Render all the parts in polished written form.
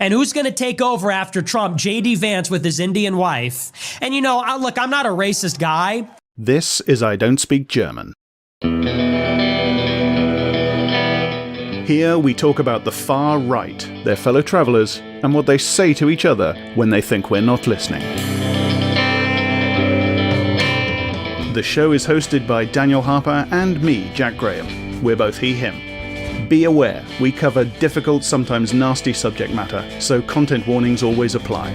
And who's going to take over after Trump? J.D. Vance with his Indian wife. And, look, I'm not a racist guy. This is I Don't Speak German. Here we talk about the far right, their fellow travelers, and what they say to each other when they think we're not listening. The show is hosted by Daniel Harper and me, Jack Graham. We're both he, him. Be aware, we cover difficult, sometimes nasty subject matter, so content warnings always apply.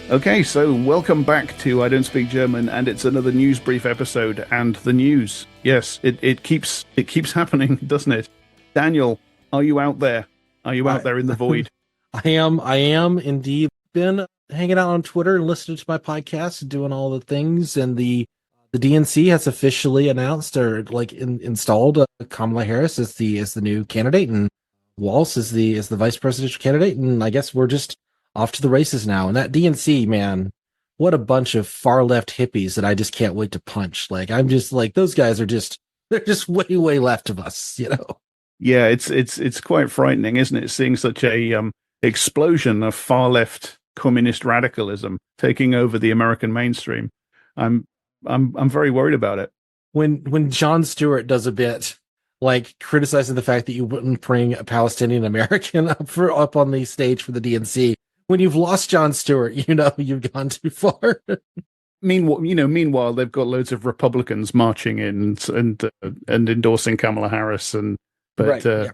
Okay, so welcome back to I Don't Speak German, and it's another news brief episode, and the news, yes, it keeps happening, doesn't it? Daniel, are you out there? Are you out there in the void? I am indeed. Been hanging out on Twitter and listening to my podcast and doing all the things, and the DNC has officially announced or installed Kamala Harris as the new candidate, and Walz is the vice presidential candidate, and I guess we're just off to the races now. And that DNC, man, what a bunch of far left hippies that I just can't wait to punch. I'm just those guys are they're just way left of us, Yeah, it's quite frightening, isn't it? Seeing such a explosion of far left communist radicalism taking over the American mainstream. I'm very worried about it. When Jon Stewart does a bit criticizing the fact that you wouldn't bring a Palestinian American up on the stage for the DNC, when you've lost Jon Stewart, you've gone too far. Meanwhile, they've got loads of Republicans marching in and endorsing Kamala Harris,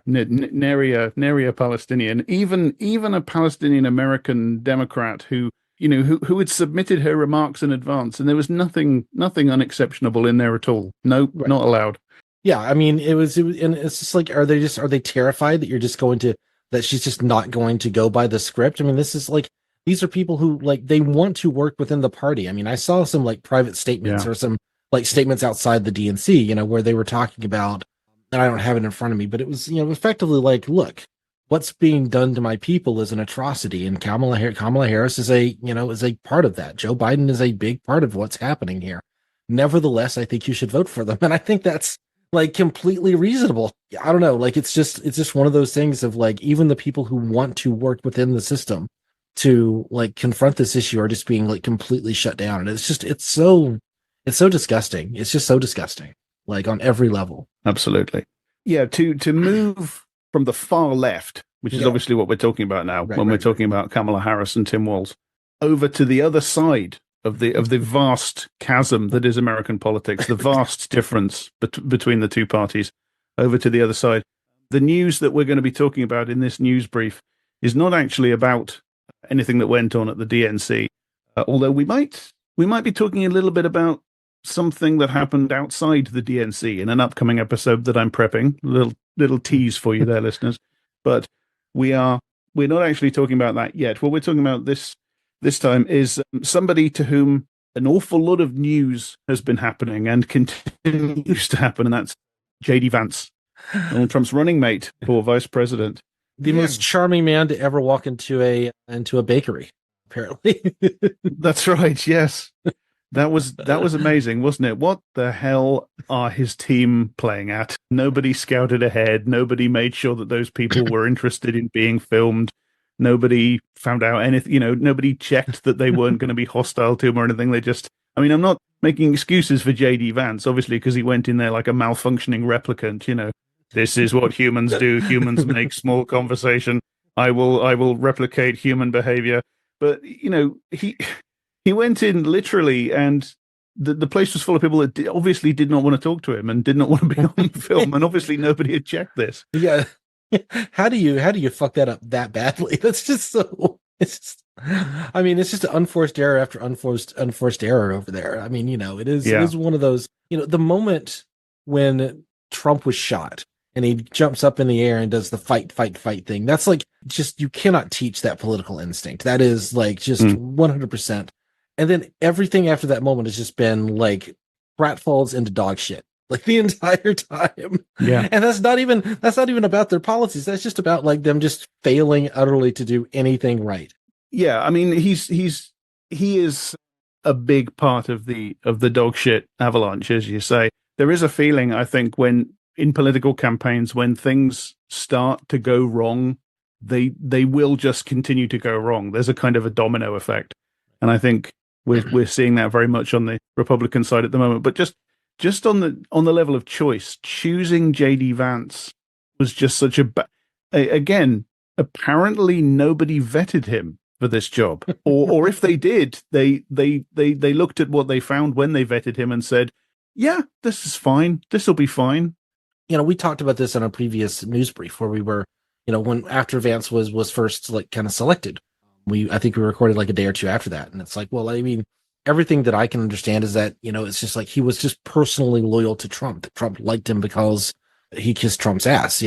nary a Palestinian, even a Palestinian American Democrat who had submitted her remarks in advance, and there was nothing unexceptionable in there at all. No, right. Not allowed. Yeah, I mean, it was, and it's just are they terrified that that she's just not going to go by the script? I mean, this is these are people who they want to work within the party. I mean, I saw some private statements or some statements outside the DNC, where they were talking about, and I don't have it in front of me, but it was, effectively look, what's being done to my people is an atrocity, and Kamala Harris is a part of that. Joe Biden is a big part of what's happening here. Nevertheless, I think you should vote for them, and I think that's completely reasonable. I don't know, it's just one of those things of even the people who want to work within the system to confront this issue are just being completely shut down, and it's so disgusting. It's just so disgusting, on every level. Absolutely, yeah. To move from the far left, which is obviously what we're talking about now, we're talking about Kamala Harris and Tim Walz, over to the other side of the vast chasm that is American politics, the vast difference between the two parties, over to the other side. The news that we're going to be talking about in this news brief is not actually about anything that went on at the DNC, although we might be talking a little bit about something that happened outside the DNC in an upcoming episode that I'm prepping. Little tease for you there, listeners. But we're not actually talking about that yet. What we're talking about this time is somebody to whom an awful lot of news has been happening and continues to happen, and that's J.D. Vance, Donald Trump's running mate for vice president. The most charming man to ever walk into a bakery, apparently. That's right, yes. That was amazing, wasn't it? What the hell are his team playing at? Nobody scouted ahead. Nobody made sure that those people were interested in being filmed. Nobody found out anything, nobody checked that they weren't going to be hostile to him or anything. I'm not making excuses for J.D. Vance, obviously, because he went in there like a malfunctioning replicant, This is what humans do. Humans make small conversation. I will replicate human behavior. But, he went in literally, and the place was full of people that obviously did not want to talk to him and did not want to be on the film. And obviously nobody had checked this. Yeah. How do you fuck that up that badly? That's just so. It's just unforced error after unforced error over there. I mean, it is one of those. The moment when Trump was shot and he jumps up in the air and does the fight thing. That's just you cannot teach that political instinct. That is just 100%. And then everything after that moment has just been pratfalls into dog shit. The entire time. Yeah. And that's not even about their policies. That's just about them just failing utterly to do anything right. Yeah. I mean, he is a big part of the dog shit avalanche, as you say. There is a feeling, I think, when in political campaigns, when things start to go wrong, they will just continue to go wrong. There's a kind of a domino effect, and I think we're seeing that very much on the Republican side at the moment. But just on the level of choice, choosing JD Vance was just such again, apparently nobody vetted him for this job, or if they did, they looked at what they found when they vetted him and said, yeah, this is fine, this will be fine. We talked about this in a previous news brief where we were, when after Vance was first like kind of selected, I think we recorded like a day or two after that, and it's like, well, I mean, everything that I can understand is that it's just like he was just personally loyal to Trump. That Trump liked him because he kissed Trump's ass.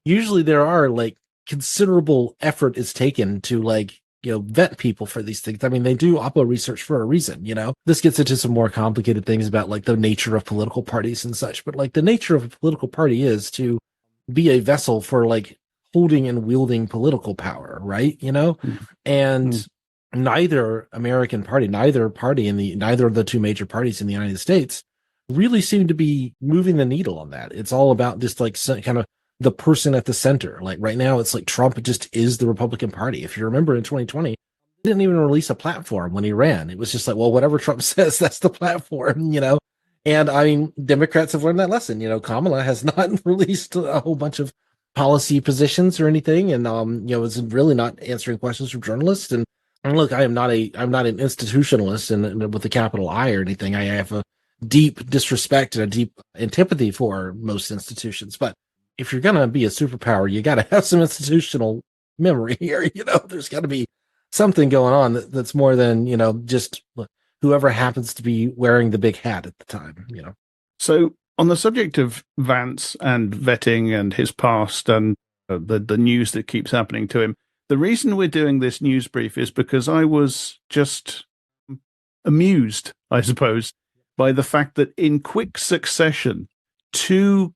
Usually there are like considerable effort is taken to like vet people for these things. I mean, they do Oppo research for a reason. This gets into some more complicated things about like the nature of political parties and such, but like the nature of a political party is to be a vessel for like holding and wielding political power, right? And neither American party, neither of the two major parties in the United States really seem to be moving the needle on that. It's all about just like kind of the person at the center. Like right now, it's like Trump just is the Republican Party. If you remember in 2020, he didn't even release a platform when he ran. It was just like, well, whatever Trump says, that's the platform, And I mean, Democrats have learned that lesson. Kamala has not released a whole bunch of policy positions or anything, and is really not answering questions from journalists. And look, I'm not an institutionalist and with a capital I or anything. I have a deep disrespect and a deep antipathy for most institutions, but if you're going to be a superpower, you got to have some institutional memory here. There's got to be something going on that's more than, just whoever happens to be wearing the big hat at the time, So on the subject of Vance and vetting and his past and the news that keeps happening to him, the reason we're doing this news brief is because I was just amused, I suppose, by the fact that in quick succession, two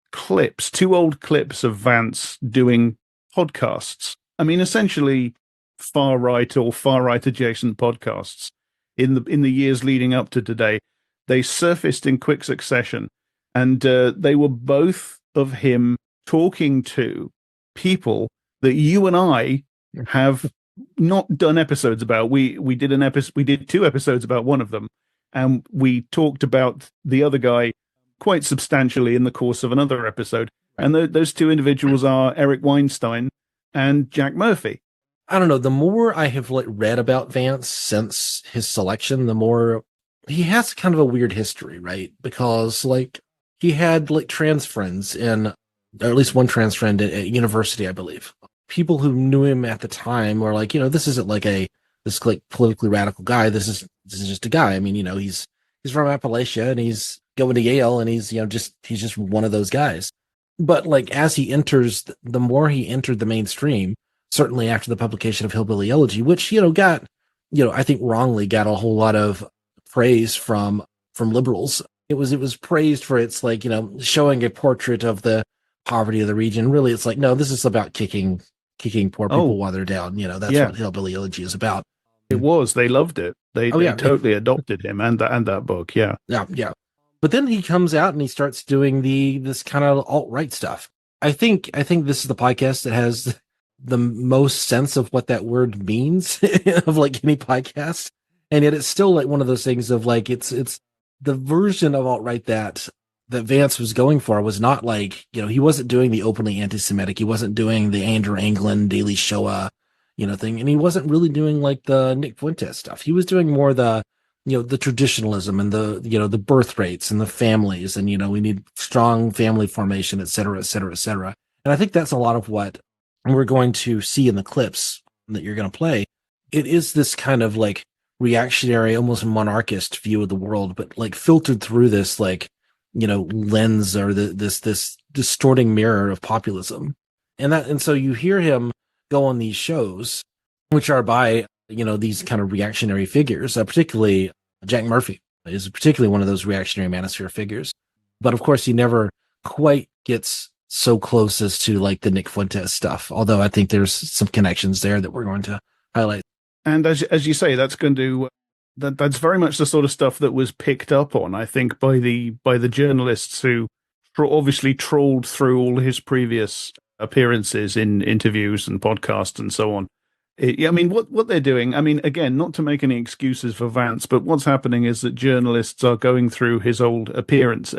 old clips of Vance doing podcasts. I mean, essentially far right or far right adjacent podcasts in the years leading up to today. They surfaced in quick succession, and they were both of him talking to people that you and I have not done episodes about. We did 2 episodes about one of them, and we talked about the other guy quite substantially in the course of another episode. And those 2 individuals are Eric Weinstein and Jack Murphy. I don't know. The more I have read about Vance since his selection, the more he has kind of a weird history, right? Because he had trans friends or at least one trans friend at university, I believe. People who knew him at the time were like, this isn't this politically radical guy. This is just a guy. I mean, he's from Appalachia and he's going to Yale and he's just one of those guys. But as he enters, the more he entered the mainstream, certainly after the publication of Hillbilly Elegy, which, got, I think wrongly got a whole lot of praise from liberals. It was praised for its showing a portrait of the poverty of the region. Really, it's no, this is about kicking poor people while they're down. That's what Hillbilly Elegy is about. It was. They loved it. They totally adopted him and that book. Yeah. Yeah. But then he comes out and he starts doing this kind of alt-right stuff. I think this is the podcast that has the most sense of what that word means of any podcast. And yet it's still one of those things of it's the version of alt-right that Vance was going for was not he wasn't doing the openly anti-Semitic. He wasn't doing the Andrew Anglin Daily Shoah, thing. And he wasn't really doing the Nick Fuentes stuff. He was doing more the traditionalism and the birth rates and the families and, we need strong family formation, et cetera, et cetera, et cetera. And I think that's a lot of what we're going to see in the clips that you're going to play. It is this kind of reactionary, almost monarchist view of the world, but filtered through this, lens or this distorting mirror of populism. And so you hear him go on these shows, which are by, these kind of reactionary figures, particularly Jack Murphy is particularly one of those reactionary manosphere figures. But of course, he never quite gets so close as to the Nick Fuentes stuff, although I think there's some connections there that we're going to highlight. And as you say, that's going to that's very much the sort of stuff that was picked up on, I think, by the journalists who obviously trawled through all his previous appearances in interviews and podcasts and so on. I mean, what they're doing, I mean, again, not to make any excuses for Vance, but what's happening is that journalists are going through his old appearances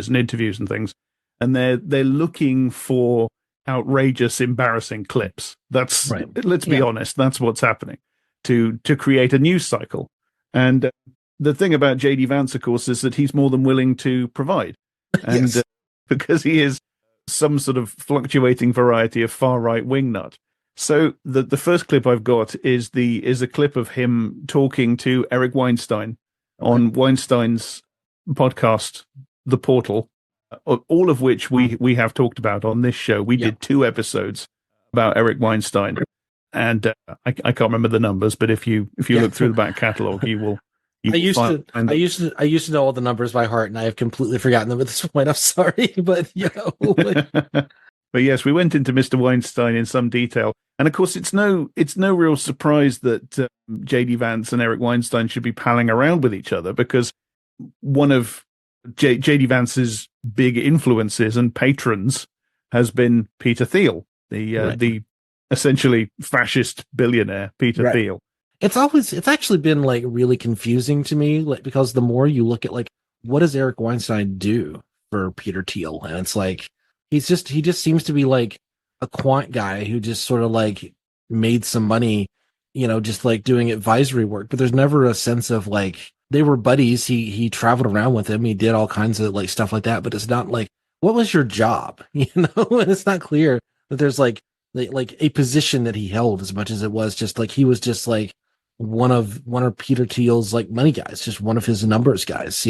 and interviews and things, and they're looking for outrageous, embarrassing clips. That's right. Let's be honest, that's what's happening to create a news cycle. And the thing about JD Vance, of course, is that he's more than willing to provide, and because he is some sort of fluctuating variety of far right wingnut. So the first clip I've got is a clip of him talking to Eric Weinstein on Weinstein's podcast, The Portal, all of which we have talked about on this show. We did 2 episodes about Eric Weinstein, and I can't remember the numbers, but if you look through the back catalog, you will. I used to know all the numbers by heart, and I have completely forgotten them at this point. I'm sorry, but But yes, we went into Mr. Weinstein in some detail, and of course, it's no real surprise that JD Vance and Eric Weinstein should be palling around with each other, because one of JD Vance's big influences and patrons has been Peter Thiel, the essentially fascist billionaire Peter Thiel. It's actually been like really confusing to me, like, because the more you look at like what does Eric Weinstein do for Peter Thiel, and it's like he just seems to be like a quant guy who just sort of like made some money, just like doing advisory work, but there's never a sense of like they were buddies. He traveled around with him, he did all kinds of like stuff like that, but it's not like, what was your job? And it's not clear that there's like a position that he held, as much as it was just like he was just like one of Peter Thiel's like money guys, just one of his numbers guys,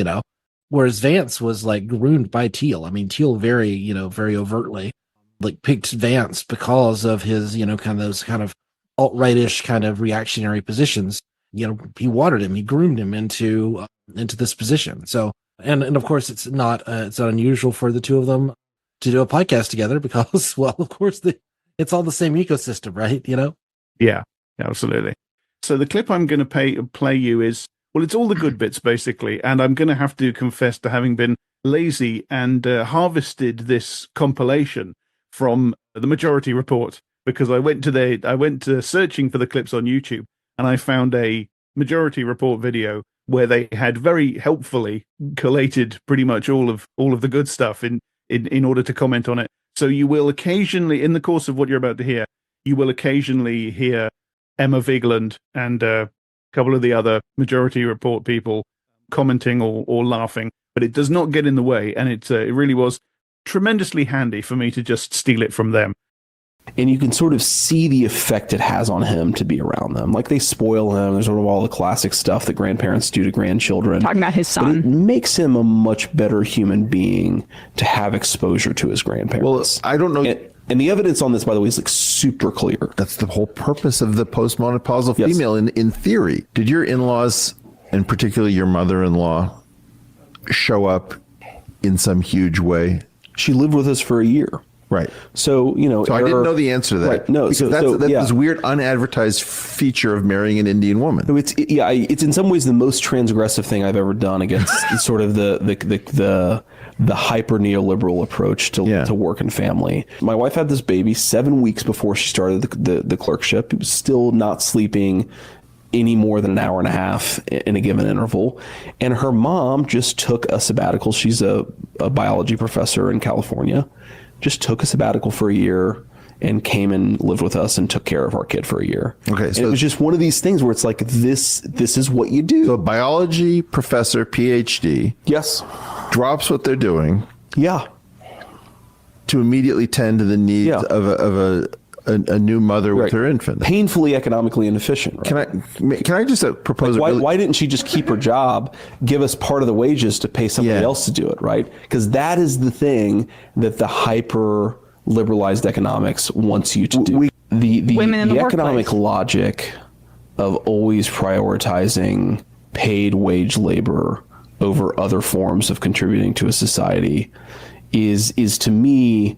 whereas Vance was like groomed by Thiel. I mean, Thiel very overtly like picked Vance because of his, kind of alt-right-ish kind of reactionary positions. He watered him, he groomed him into this position. So, and of course it's not unusual for the two of them to do a podcast together because, well, of course it's all the same ecosystem, right? Yeah, absolutely. So the clip I'm going to play you is, well, it's all the good bits, basically. And I'm going to have to confess to having been lazy and harvested this compilation from the Majority Report, because I went to searching for the clips on YouTube, and I found a Majority Report video where they had very helpfully collated pretty much all of the good stuff in order to comment on it. So you will occasionally, in the course of what you're about to hear, you will occasionally hear Emma Vigeland and a couple of the other Majority Report people commenting or laughing, but it does not get in the way, and it really was tremendously handy for me to just steal it from them. And you can sort of see the effect it has on him to be around them. Like, they spoil him. There's sort of all the classic stuff that grandparents do to grandchildren. Talking about his son. But it makes him a much better human being to have exposure to his grandparents. Well, I don't know. And the evidence on this, by the way, is like super clear. That's the whole purpose of the postmenopausal female in theory. Did your in-laws, and particularly your mother-in-law, show up in some huge way? She lived with us for a year. Right. So, So I didn't know the answer to that. Right. No, because that's this weird unadvertised feature of marrying an Indian woman. So it's in some ways the most transgressive thing I've ever done against sort of the hyper neoliberal approach to work and family. My wife had this baby 7 weeks before she started the clerkship. He was still not sleeping any more than an hour and a half in a given interval. And her mom just took a sabbatical. She's a biology professor in California. Just took a sabbatical for a year and came and lived with us and took care of our kid for a year. Okay, so it was just one of these things where it's like, this is what you do. So a biology professor, PhD, yes, drops what they're doing, to immediately tend to the needs of a new mother with her infant. Painfully economically inefficient. Right? Can I just propose? Like, why didn't she just keep her job, give us part of the wages to pay somebody else to do it, right? Because that is the thing that the hyper liberalized economics wants you to do. The economic logic of always prioritizing paid wage labor over other forms of contributing to a society is to me,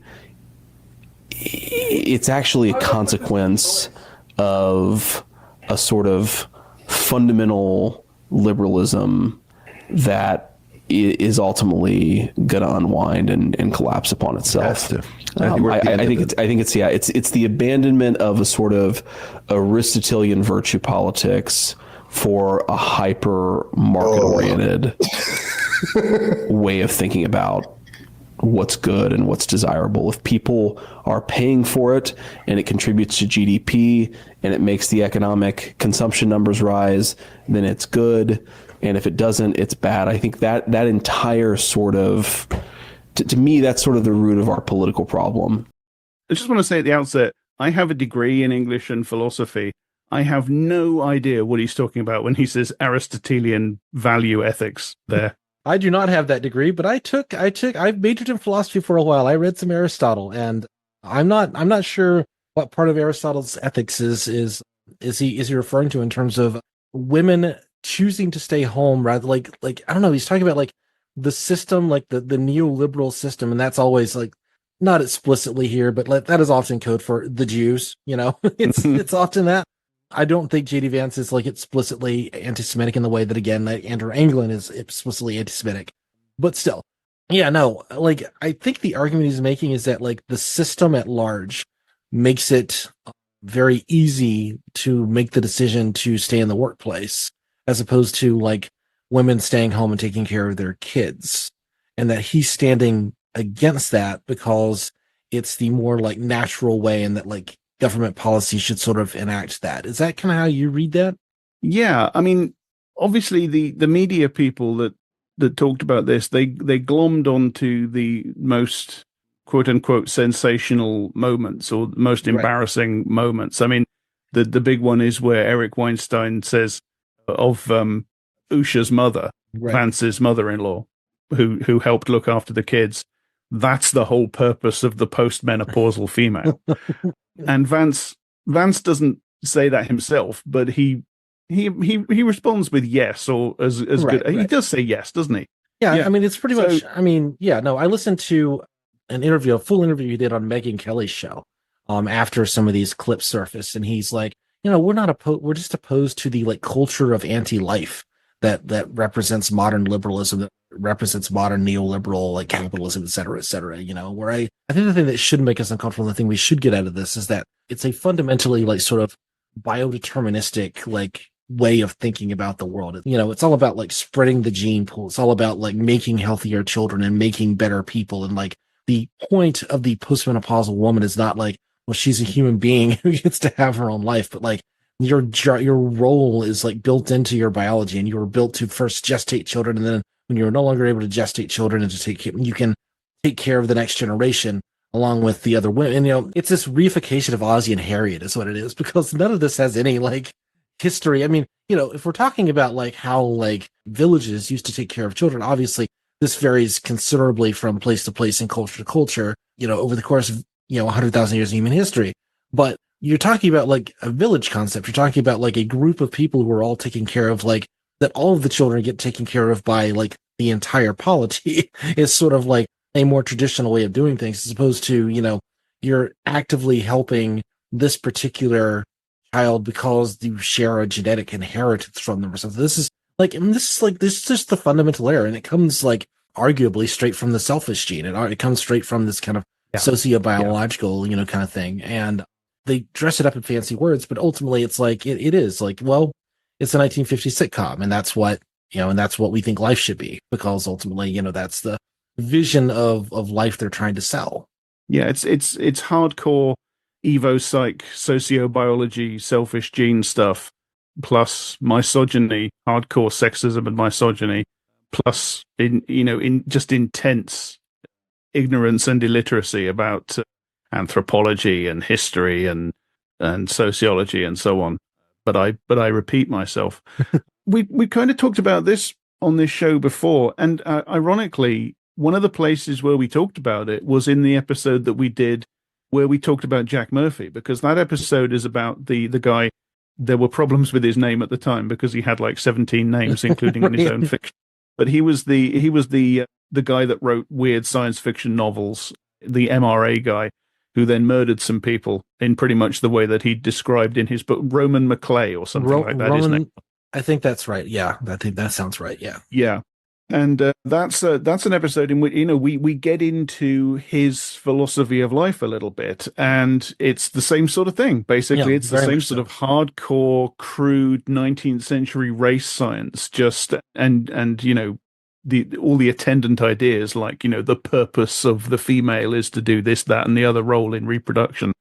it's actually a consequence of a sort of fundamental liberalism that is ultimately going to unwind and collapse upon itself. I think it's the abandonment of a sort of Aristotelian virtue politics for a hyper market oriented way of thinking about what's good and what's desirable. If people are paying for it and it contributes to GDP and it makes the economic consumption numbers rise, then it's good. And if it doesn't, it's bad. I think that entire sort of, to me, that's sort of the root of our political problem. I just want to say at the outset, I have a degree in English and philosophy. I have no idea what he's talking about when he says Aristotelian value ethics there. I do not have that degree, but I've majored in philosophy for a while. I read some Aristotle, and I'm not sure what part of Aristotle's ethics is he referring to in terms of women choosing to stay home rather like I don't know, he's talking about like the system, like the neoliberal system, and that's always like not explicitly here, but that is often code for the Jews, it's often that. I don't think JD Vance is like explicitly anti-Semitic in the way that, again, like Andrew Anglin is explicitly anti-Semitic, but still, yeah, no, like I think the argument he's making is that like the system at large makes it very easy to make the decision to stay in the workplace as opposed to like women staying home and taking care of their kids, and that he's standing against that because it's the more like natural way, and that like government policy should sort of enact that. Is that kind of how you read that? Yeah, I mean, obviously the media people that talked about this, they glommed onto the most quote unquote sensational moments or the most embarrassing moments. I mean, the big one is where Eric Weinstein says of Usha's mother, Vance's mother-in-law, who helped look after the kids, that's the whole purpose of the postmenopausal female. And Vance doesn't say that himself, but he responds with yes, or as good. He does say yes, doesn't he? Yeah, I mean, it's pretty much. I mean, yeah, no. I listened to a full interview he did on Megyn Kelly's show, after some of these clips surfaced, and he's like, we're just opposed to the like culture of anti-life that represents modern liberalism, that represents modern neoliberal like capitalism, et cetera, where I think the thing that should make us uncomfortable, and the thing we should get out of this, is that it's a fundamentally like sort of biodeterministic like way of thinking about the world. It's all about like spreading the gene pool. It's all about like making healthier children and making better people. And like the point of the postmenopausal woman is not like, well, she's a human being who gets to have her own life, but like your role is like built into your biology, and you were built to first gestate children, and then when you're no longer able to gestate children and you can take care of the next generation along with the other women. And, it's this reification of Ozzie and Harriet is what it is, because none of this has any like history. I mean, if we're talking about like how like villages used to take care of children, obviously this varies considerably from place to place and culture to culture, over the course of, 100,000 years of human history. But you're talking about like a village concept. You're talking about like a group of people who are all taking care of like, that all of the children get taken care of by like the entire polity is sort of like a more traditional way of doing things, as opposed to, you're actively helping this particular child because you share a genetic inheritance from them or something. This is just the fundamental error. And it comes like arguably straight from the selfish gene. It comes straight from this kind of sociobiological, kind of thing. And they dress it up in fancy words, but ultimately it's like, it is like, well, it's a 1950s sitcom, and that's what, and that's what we think life should be, because ultimately, that's the vision of life they're trying to sell. Yeah, it's hardcore evo psych, sociobiology, selfish gene stuff, plus misogyny, hardcore sexism and misogyny, plus in just intense ignorance and illiteracy about anthropology and history and sociology and so on. But I repeat myself. we kind of talked about this on this show before, and ironically, one of the places where we talked about it was in the episode that we did where we talked about Jack Murphy, because that episode is about the guy. There were problems with his name at the time because he had like 17 names, including in his own fiction. But he was the guy that wrote weird science fiction novels, the MRA guy, who then murdered some people in pretty much the way that he described in his book, Roman McClay or something like that. I think that's right. Yeah, I think that sounds right. Yeah. Yeah. And that's an episode in which we get into his philosophy of life a little bit, and it's the same sort of thing. Basically, it's the same sort of hardcore, crude 19th century race science. And all the attendant ideas, like the purpose of the female is to do this, that, and the other role in reproduction,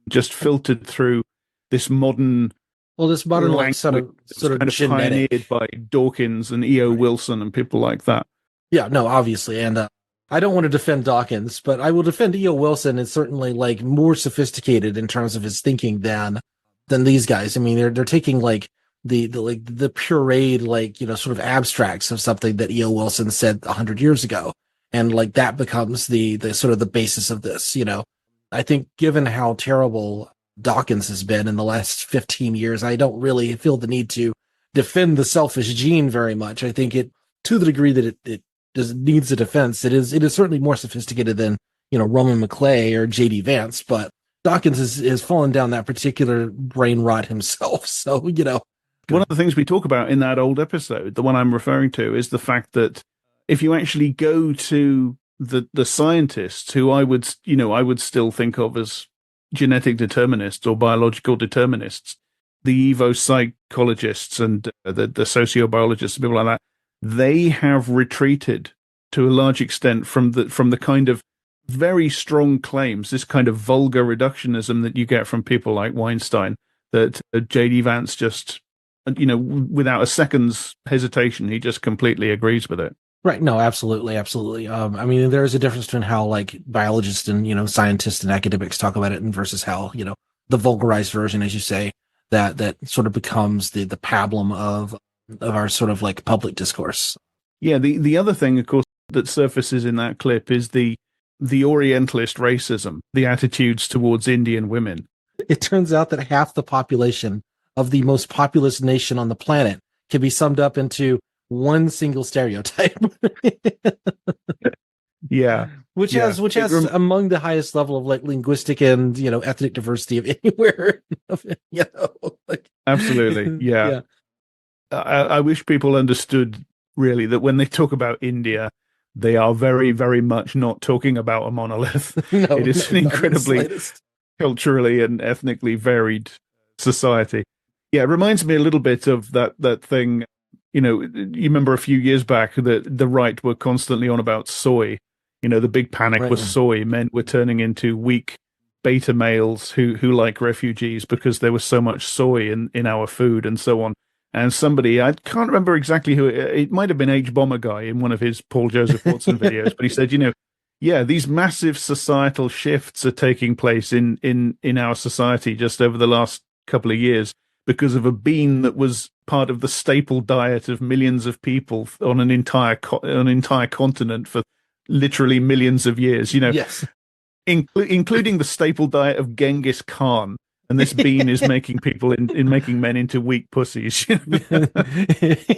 just filtered through this modern. Well, this modern like sort of genetic, pioneered by Dawkins and E.O. Wilson and people like that. Yeah, no, obviously, and I don't want to defend Dawkins, but I will defend E.O. Wilson. Is certainly like more sophisticated in terms of his thinking than these guys. I mean, they're taking like the pureed sort of abstracts of something that E.O. Wilson said 100 years ago, and like that becomes the sort of the basis of this. I think given how terrible Dawkins has been in the last 15 years, I don't really feel the need to defend the selfish gene very much. I think it, to the degree that it needs a defense, it is certainly more sophisticated than Roman McClay or J.D. Vance, but Dawkins has fallen down that particular brain rot himself. So one of the things we talk about in that old episode, the one I'm referring to, is the fact that if you actually go to the scientists, who I would still think of as genetic determinists or biological determinists, the evo psychologists and the sociobiologists and people like that, they have retreated to a large extent from the kind of very strong claims, this kind of vulgar reductionism that you get from people like Weinstein, that J.D. Vance just, without a second's hesitation, he just completely agrees with it. Right. No, absolutely. Absolutely. I mean, there is a difference between how like biologists and, scientists and academics talk about it and versus how, the vulgarized version, as you say, that sort of becomes the pablum of our sort of like public discourse. Yeah. The other thing, of course, that surfaces in that clip is the Orientalist racism, the attitudes towards Indian women. It turns out that half the population of the most populous nation on the planet can be summed up into one single stereotype. Yeah. Which has among the highest level of like linguistic and ethnic diversity of anywhere. Absolutely. Yeah. I wish people understood really that when they talk about India, they are very, very much not talking about a monolith. It is an incredibly culturally and ethnically varied society. Yeah, it reminds me a little bit of that thing. You remember a few years back that the right were constantly on about soy. The big panic was soy. Men were turning into weak beta males who like refugees because there was so much soy in our food and so on. And somebody, I can't remember exactly who, it might have been H Bomber Guy in one of his Paul Joseph Watson videos, but he said, these massive societal shifts are taking place in our society just over the last couple of years because of a bean that was part of the staple diet of millions of people on an entire continent for literally millions of years, yes, including the staple diet of Genghis Khan. And this bean is making people making men into weak pussies.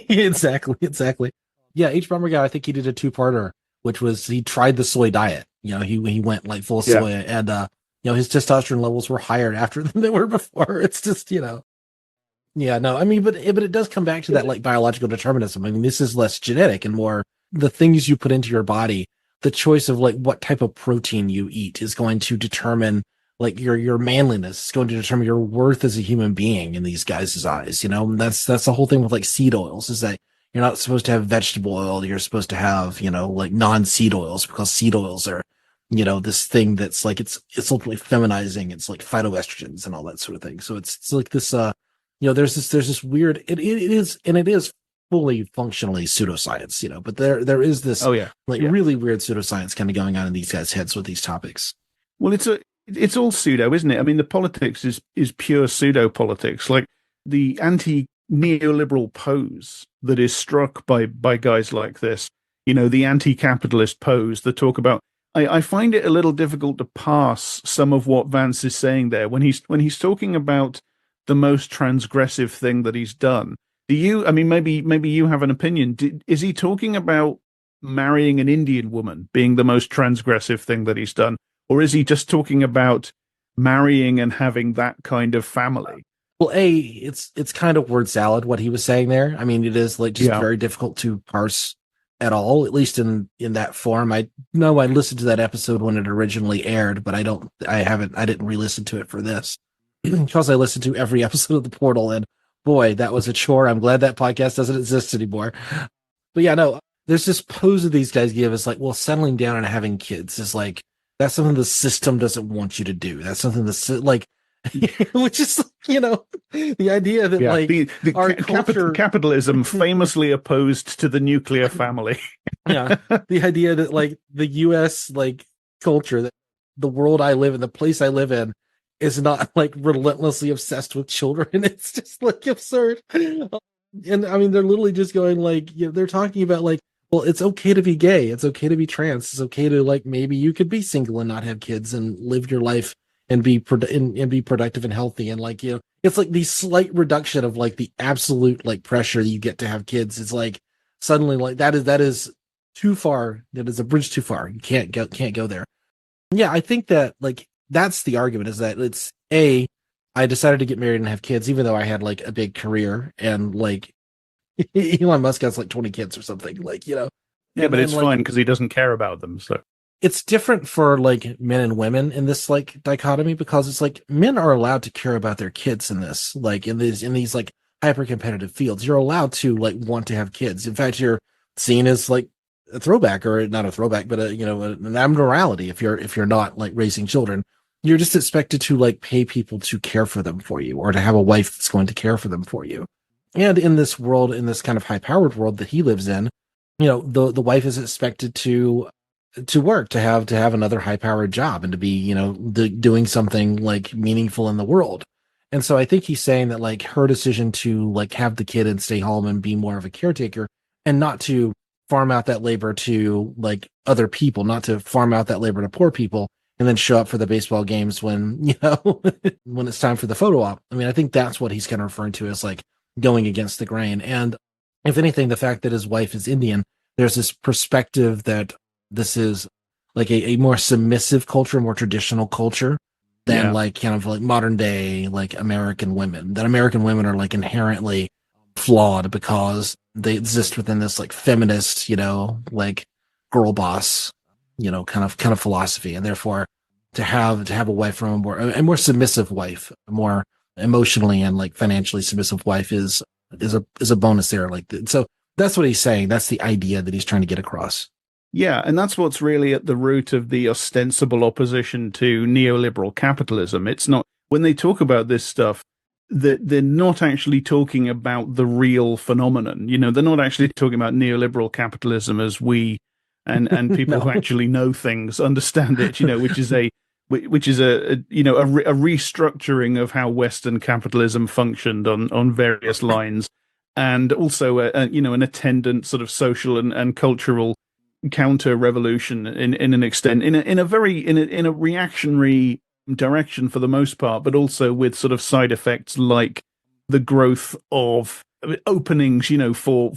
Exactly. Yeah, H Bomber Guy, I think he did a 2-parter, which was he tried the soy diet. He went like full soy, and his testosterone levels were higher after than they were before. It's just Yeah, no, I mean, but it does come back to that like biological determinism. I mean, this is less genetic and more the things you put into your body. The choice of like what type of protein you eat is going to determine like your manliness. It's going to determine your worth as a human being in these guys' eyes. That's the whole thing with like seed oils, is that you're not supposed to have vegetable oil. You're supposed to have like non-seed oils, because seed oils are this thing that's like it's ultimately feminizing. It's like phytoestrogens and all that sort of thing. So it's like this there's this weird it is fully functionally pseudoscience, but there is this really weird pseudoscience kind of going on in these guys' heads with these topics. Well, it's all pseudo, isn't it? I mean, the politics is pure pseudo politics, like the anti-neoliberal pose that is struck by guys like this. The anti-capitalist pose, the talk about. I find it a little difficult to pass some of what Vance is saying there when he's talking about the most transgressive thing that he's done. Maybe you have an opinion. Is he talking about marrying an Indian woman being the most transgressive thing that he's done? Or is he just talking about marrying and having that kind of family? Well, it's kind of word salad what he was saying there. I mean, it is like just very difficult to parse at all, at least in that form. I know I listened to that episode when it originally aired, but I didn't re-listen to it for this because I listened to every episode of The Portal, and boy, that was a chore. I'm glad that podcast doesn't exist anymore. But yeah, no, there's this pose that these guys give is like, well, settling down and having kids is like, that's something the system doesn't want you to do. That's something like, which is, the idea that our culture, capitalism famously opposed to the nuclear family. Yeah, the idea that like the U.S. like culture, that the world I live in, the place I live in, is not like relentlessly obsessed with children. It's just like absurd. And I mean, they're literally just going like, they're talking about like, well, it's okay to be gay, it's okay to be trans, it's okay to like maybe you could be single and not have kids and live your life and be productive and healthy, and like it's like the slight reduction of like the absolute like pressure you get to have kids. It's like suddenly like that is too far. That is a bridge too far. You can't go there. Yeah, I think that like that's the argument, is that it's I decided to get married and have kids even though I had like a big career, and like Elon Musk has like 20 kids or something, like Yeah, but it's fine because he doesn't care about them. So it's different for like men and women in this like dichotomy, because it's like men are allowed to care about their kids in this, like in these like hyper competitive fields. You're allowed to like want to have kids. In fact, you're seen as like a throwback, or not a throwback, but an abnormality if you're not like raising children. You're just expected to like pay people to care for them for you, or to have a wife that's going to care for them for you. And in this world, in this kind of high powered world that he lives in, the wife is expected to work, to have another high powered job, and to be, doing something like meaningful in the world. And so I think he's saying that like her decision to like have the kid and stay home and be more of a caretaker, and not to farm out that labor to like other people, not to farm out that labor to poor people, and then show up for the baseball games when, when it's time for the photo op. I mean, I think that's what he's kind of referring to as like going against the grain. And if anything, the fact that his wife is Indian, there's this perspective that this is like a more submissive culture, more traditional culture than like kind of like modern day, like American women, that American women are like inherently flawed because they exist within this like feminist, like girl boss, kind of philosophy. And therefore to have a wife from a more submissive wife, a more emotionally and like financially submissive wife is a bonus there. Like, so that's what he's saying. That's the idea that he's trying to get across. Yeah, and that's what's really at the root of the ostensible opposition to neoliberal capitalism. It's not, when they talk about this stuff, that they're not actually talking about the real phenomenon. They're not actually talking about neoliberal capitalism as we and people who actually know things understand it. Which is a restructuring of how Western capitalism functioned on various lines, and also an attendant sort of social and cultural counter revolution in an extent, in a reactionary direction for the most part, but also with sort of side effects like the growth of openings, for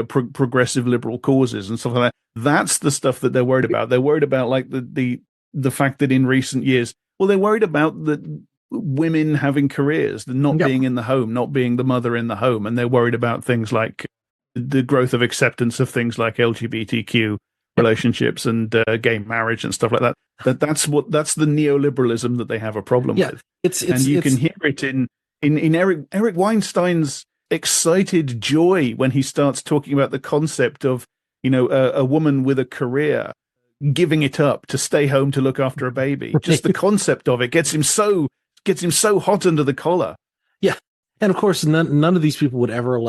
progressive liberal causes and stuff like that. That's the stuff that they're worried about. They're worried about like the fact that in recent years, well, they're worried about the women having careers, not being in the home, not being the mother in the home, and they're worried about things like the growth of acceptance of things like LGBTQ relationships and gay marriage and stuff like that. That's the neoliberalism that they have a problem with. You can hear it in Eric Weinstein's excited joy when he starts talking about the concept of a woman with a career giving it up to stay home to look after a baby. Just the concept of it gets him so hot under the collar. Yeah, and of course, none of these people would ever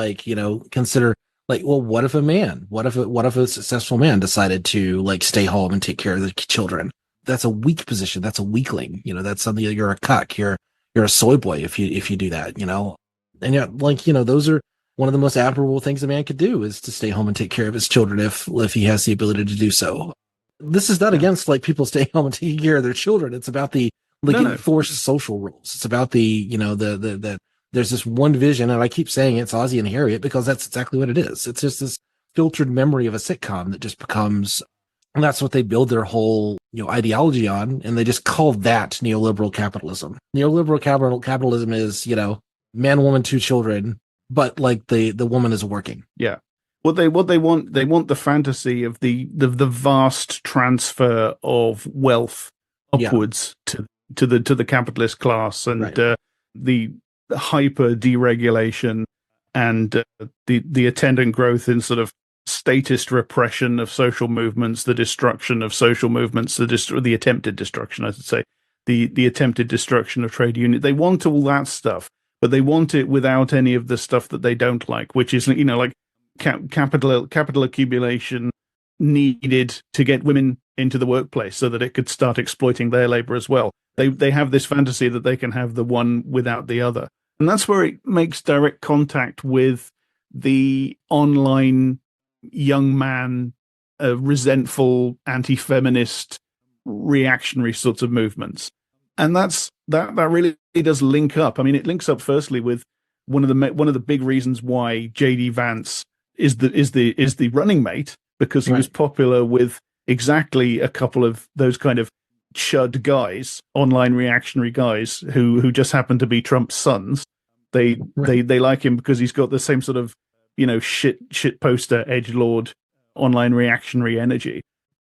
consider like, well, what if a successful man decided to like stay home and take care of the children? That's a weak position. That's a weakling. That's something that you're a cuck. You're a soy boy if you do that. And those are one of the most admirable things a man could do, is to stay home and take care of his children if he has the ability to do so. This is not against like people staying home and taking care of their children. It's about the enforced social rules. It's about the there's this one vision, and I keep saying it's Ozzie and Harriet because that's exactly what it is. It's just this filtered memory of a sitcom that just becomes, and that's what they build their whole ideology on, and they just call that neoliberal capitalism. Neoliberal capitalism is man, woman, two children, but like the woman is working. Yeah. What they want the fantasy of the vast transfer of wealth upwards to the capitalist class, and the hyper deregulation and the attendant growth in sort of statist repression of social movements, the destruction of social movements, the attempted destruction, I should say, the attempted destruction of trade unions. They want all that stuff, but they want it without any of the stuff that they don't like, which is, like capital accumulation needed to get women into the workplace so that it could start exploiting their labor as well. They have this fantasy that they can have the one without the other. And that's where it makes direct contact with the online young man, resentful, anti-feminist, reactionary sorts of movements. And that really does link up. I mean, it links up firstly with one of the big reasons why JD Vance is the running mate, because he was popular with exactly a couple of those kind of chud guys, online reactionary guys who just happen to be Trump's sons. They like him because he's got the same sort of, shit poster, edgelord, online reactionary energy.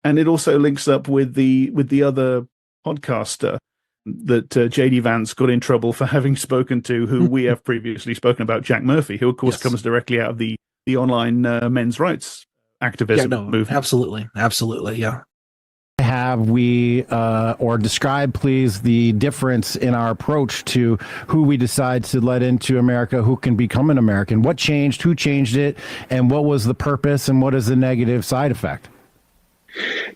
And it also links up with the other podcaster that JD Vance got in trouble for having spoken to, who we have previously spoken about, Jack Murphy, who of course comes directly out of the online men's rights activism movement. Absolutely, yeah. Have we, or describe please the difference in our approach to who we decide to let into America, who can become an American? What changed, who changed it, and what was the purpose, and what is the negative side effect?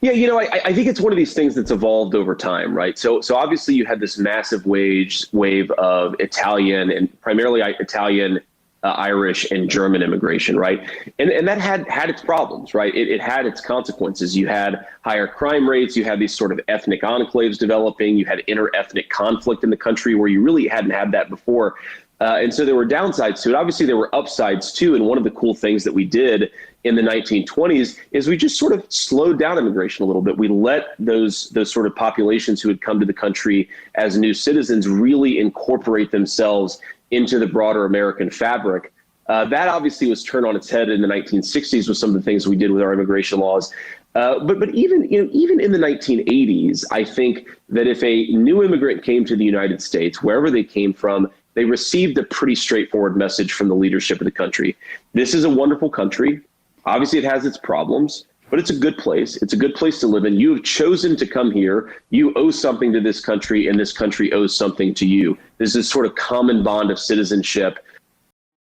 Yeah, I think it's one of these things that's evolved over time, right? So obviously you had this massive wave of Italian and primarily Italian, Irish and German immigration, right? And that had its problems, right? It had its consequences. You had higher crime rates. You had these sort of ethnic enclaves developing. You had inter-ethnic conflict in the country where you really hadn't had that before. And so there were downsides to it. Obviously, there were upsides too. And one of the cool things that we did in the 1920s is we just sort of slowed down immigration a little bit. We let those sort of populations who had come to the country as new citizens really incorporate themselves into the broader American fabric. That obviously was turned on its head in the 1960s with some of the things we did with our immigration laws. But even in the 1980s, I think that if a new immigrant came to the United States, wherever they came from, they received a pretty straightforward message from the leadership of the country. This is a wonderful country. Obviously, it has its problems, but it's a good place. It's a good place to live in. You have chosen to come here. You owe something to this country, and this country owes something to you. There's this sort of common bond of citizenship.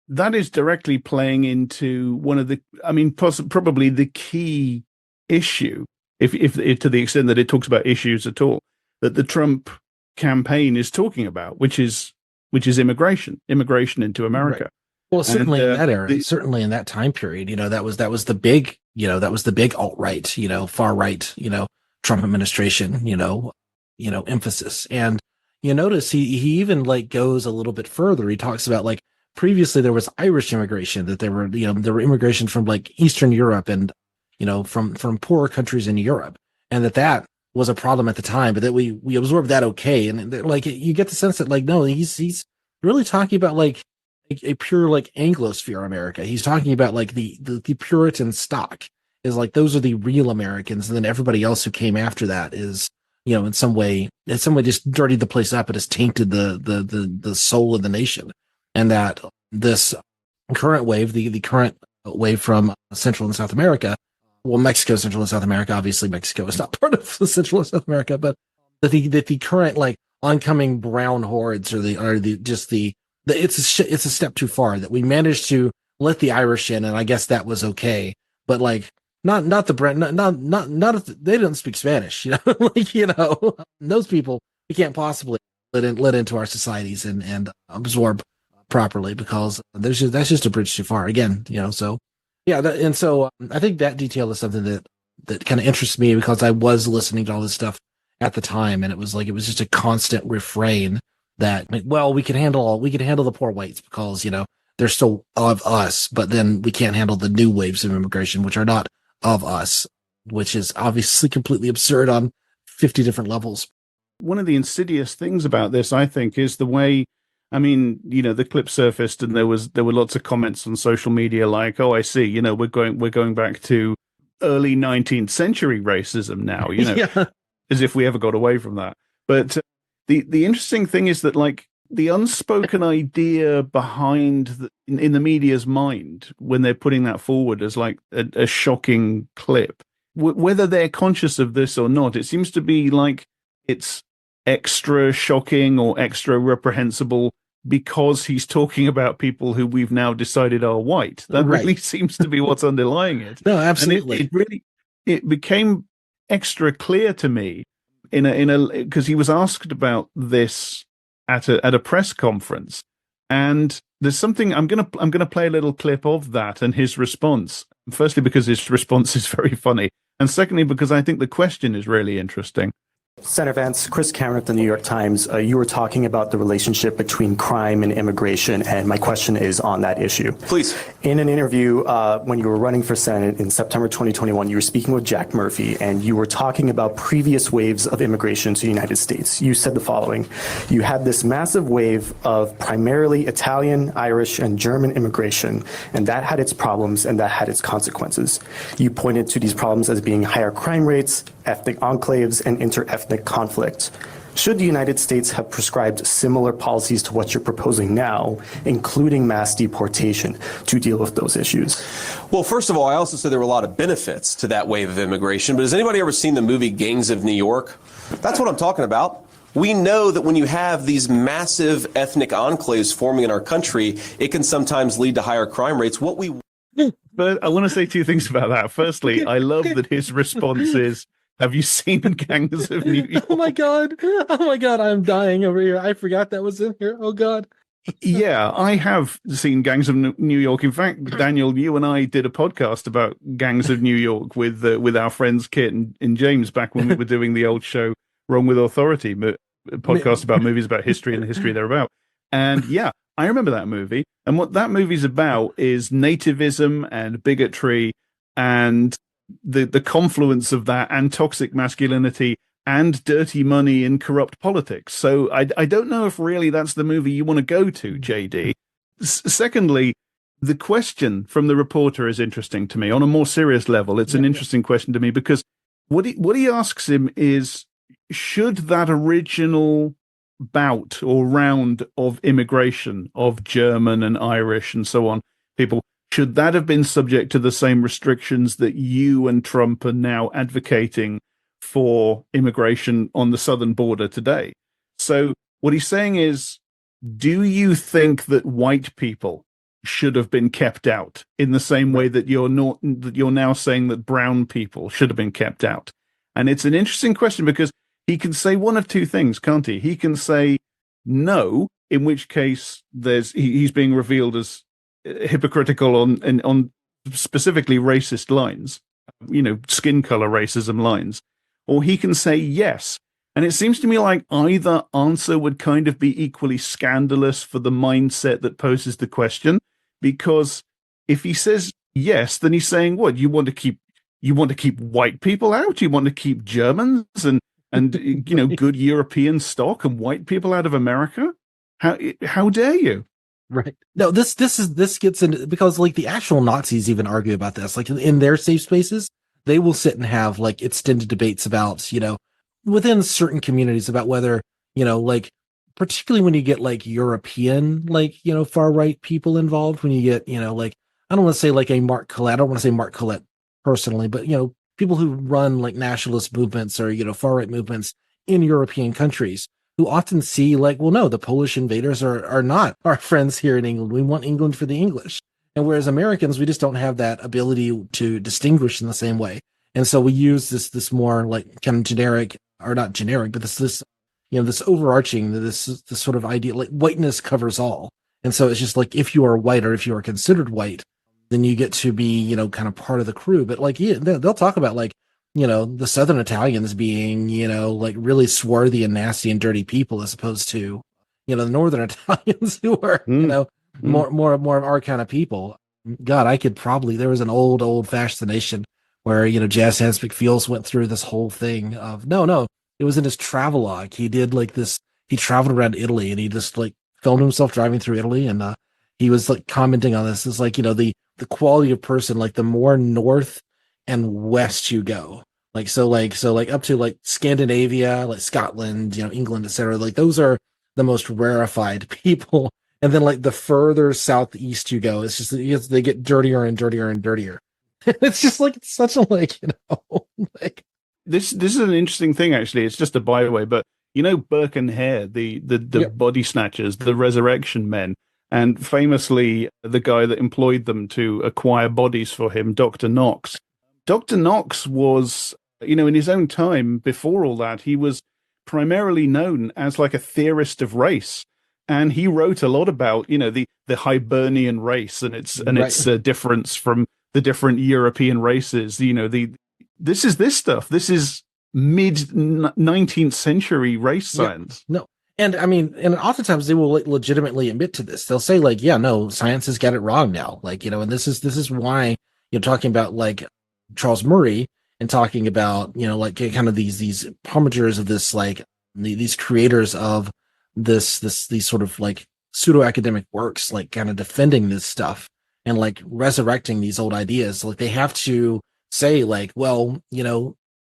That is directly playing into one of the, probably the key issue, if to the extent that it talks about issues at all, that the Trump campaign is talking about, which is immigration into America. Right. Well, certainly in that era, certainly in that time period, that was the big, alt-right, far right, Trump administration, emphasis. And you notice he even goes a little bit further. He talks about previously there was Irish immigration, that there were immigration from Eastern Europe and, from poorer countries in Europe, and that was a problem at the time, but that we absorbed that okay. And you get the sense that no, he's really talking about a pure Anglosphere America. He's talking about the Puritan stock is those are the real Americans, and then everybody else who came after that is in some way just dirtied the place up and has tainted the soul of the nation. And that this current wave, the current wave from Central and South America, well, Mexico, Central and South America, obviously Mexico is not part of Central and South America, but that the current oncoming brown hordes it's a step too far, that we managed to let the Irish in, and I guess that was okay, but not the brand, not they don't speak Spanish, those people we can't possibly let into our societies and absorb properly, because that's just a bridge too far again, so yeah. So I think that detail is something that kind of interests me, because I was listening to all this stuff at the time, and it was just a constant refrain that, we can handle the poor whites because, they're still of us, but then we can't handle the new waves of immigration, which are not of us, which is obviously completely absurd on 50 different levels. One of the insidious things about this, I think, is the way I mean, the clip surfaced, and there were lots of comments on social media like, "Oh, I see. We're going back to early 19th century racism now. Yeah. As if we ever got away from that." But the interesting thing is that, like, the unspoken idea behind in the media's mind when they're putting that forward as like a shocking clip, whether they're conscious of this or not, it seems to be like it's extra shocking or extra reprehensible because he's talking about people who we've now decided are white. That really seems to be what's underlying it. No, absolutely. And it became extra clear to me because he was asked about this at a press conference, and there's something I'm gonna play a little clip of that and his response. Firstly, because his response is very funny, and secondly, because I think the question is really interesting. Senator Vance, Chris Cameron at the New York Times, you were talking about the relationship between crime and immigration, and my question is on that issue. Please. In an interview when you were running for Senate in September 2021, you were speaking with Jack Murphy, and you were talking about previous waves of immigration to the United States. You said the following: you had this massive wave of primarily Italian, Irish, and German immigration, and that had its problems and that had its consequences. You pointed to these problems as being higher crime rates, ethnic enclaves, and inter-ethnic conflict. Should the United States have prescribed similar policies to what you're proposing now, including mass deportation, to deal with those issues? Well, first of all, I also said there were a lot of benefits to that wave of immigration, but has anybody ever seen the movie Gangs of New York? That's what I'm talking about. We know that when you have these massive ethnic enclaves forming in our country, it can sometimes lead to higher crime rates. But I want to say two things about that. Firstly, I love that his response is, "Have you seen Gangs of New York?" Oh my god, I'm dying over here. I forgot that was in here. Oh god. Yeah, I have seen Gangs of New York. In fact, Daniel, you and I did a podcast about Gangs of New York with our friends Kit and James back when we were doing the old show Wrong with Authority, podcast about movies about history and the history they're about. And yeah, I remember that movie. And what that movie's about is nativism and bigotry and the confluence of that and toxic masculinity and dirty money in corrupt politics. So I don't know if really that's the movie you want to go to, JD. Secondly, the question from the reporter is interesting to me. On a more serious level, it's an interesting question to me because what he asks him is, should that original bout or round of immigration of German and Irish and so on people, should that have been subject to the same restrictions that you and Trump are now advocating for immigration on the southern border today? So what he's saying is, do you think that white people should have been kept out in the same way that you're now saying that brown people should have been kept out? And it's an interesting question because he can say one of two things, can't he? He can say no, in which case he's being revealed as hypocritical on specifically racist lines, skin color racism lines, or he can say yes. And it seems to me like either answer would kind of be equally scandalous for the mindset that poses the question, because if he says yes, then he's saying, what, you want to keep white people out? You want to keep Germans and good European stock and white people out of America? How dare you? Right. No, this gets into, because like the actual Nazis even argue about this, like in their safe spaces, they will sit and have like extended debates about, within certain communities about whether, like, particularly when you get like European, like, far right people involved, when you get, like, I don't want to say like a Mark Collette, I don't want to say Mark Collette personally, but, people who run like nationalist movements or, far right movements in European countries, who often see like, well, no, the Polish invaders are not our friends here in England. We want England for the English. And whereas Americans, we just don't have that ability to distinguish in the same way. And so we use this more like kind of generic, or not generic, but this overarching, this sort of idea, like whiteness covers all. And so it's just like, if you are white or if you are considered white, then you get to be, kind of part of the crew. But like, yeah, they'll talk about like, the Southern Italians being, like really swarthy and nasty and dirty people, as opposed to, the Northern Italians who are, more of our kind of people. God, I could probably, there was an old fascination where, Jazz Hands McFeels went through this whole thing of, no, it was in his travelogue. He did like this, he traveled around Italy and he just like filmed himself driving through Italy, and he was like commenting on this. It's like, the quality of person, like the more north and west you go, like up to like Scandinavia, like Scotland, England, etc. Like those are the most rarefied people. And then like the further southeast you go, it's just they get dirtier and dirtier and dirtier. It's just like it's such a like like this is an interesting thing actually. It's just a byway, but Burke and Hare, the body snatchers, the resurrection men, and famously the guy that employed them to acquire bodies for him, Dr. Knox. Dr. Knox was, in his own time before all that, he was primarily known as like a theorist of race. And he wrote a lot about, the Hibernian race and its difference from the different European races. This is this stuff. This is mid 19th century race science. No. And I mean, and oftentimes they will legitimately admit to this. They'll say like, yeah, no, science has got it wrong now. Like, and this is why, talking about like Charles Murray and talking about, like kind of these promoters of this, like these creators of these sort of like pseudo academic works, like kind of defending this stuff and like resurrecting these old ideas. Like they have to say like, well,